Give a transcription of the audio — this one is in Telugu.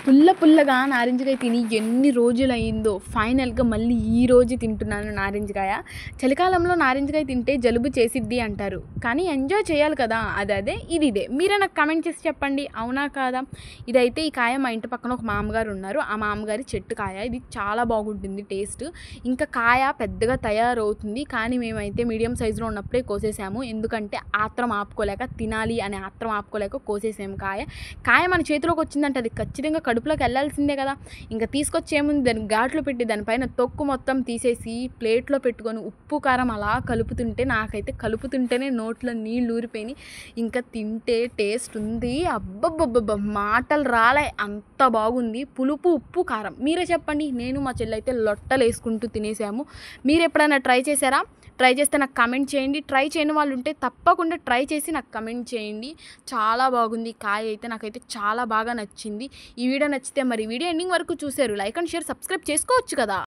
పుల్లగా నారింజకాయ తిని ఎన్ని రోజులైందో ఫైనల్గా మళ్ళీ ఈరోజు తింటున్నాను నారింజకాయ. చలికాలంలో నారింజకాయ తింటే జలుబు చేసిద్ది అంటారు, కానీ ఎంజాయ్ చేయాలి కదా, అదే ఇదే. మీరే నాకు కమెంట్ చేసి చెప్పండి, అవునా కాదా? ఇదైతే ఈ కాయ మా ఇంటి పక్కన ఒక మామగారు ఉన్నారు, ఆ మామగారి చెట్టు కాయ. ఇది చాలా బాగుంటుంది టేస్ట్. ఇంకా కాయ పెద్దగా తయారవుతుంది, కానీ మేమైతే మీడియం సైజులో ఉన్నప్పుడే కోసేసాము. ఎందుకంటే ఆత్రం ఆపుకోలేక, తినాలి అనే ఆత్రం ఆపుకోలేక కోసేసాము. కాయ మన చేతిలోకి వచ్చిందంటే అది ఖచ్చితంగా కడుపులోకి వెళ్ళాల్సిందే కదా. ఇంకా తీసుకొచ్చేముంది, దాన్ని ఘాట్లో పెట్టి దానిపైన తొక్కు మొత్తం తీసేసి ప్లేట్లో పెట్టుకొని ఉప్పు కారం అలా కలుపుతుంటే, నాకైతే కలుపుతుంటేనే నోట్లో నీళ్ళు ఊరిపోయినాయి. ఇంకా తింటే టేస్ట్ ఉంది, అబ్బబ్బబ్బబ్బ మాటలు రాలే, అంత బాగుంది. పులుపు, ఉప్పు, కారం. మీరే చెప్పండి. నేను మా చెల్లి అయితే లొట్టలు వేసుకుంటూ తినేసాము. మీరు ఎప్పుడైనా ట్రై చేశారా? ట్రై చేస్తే నాకు కమెంట్ చేయండి. ట్రై చేయని వాళ్ళు ఉంటే తప్పకుండా ట్రై చేసి నాకు కమెంట్ చేయండి. చాలా బాగుంది కాయ అయితే, నాకైతే చాలా బాగా నచ్చింది. ఈ వీడియో నచ్చితే మరి వీడియో ఎండింగ్ వరకు చూసారు, లైక్ అండ్ షేర్, సబ్స్క్రైబ్ చేసుకోవచ్చు కదా.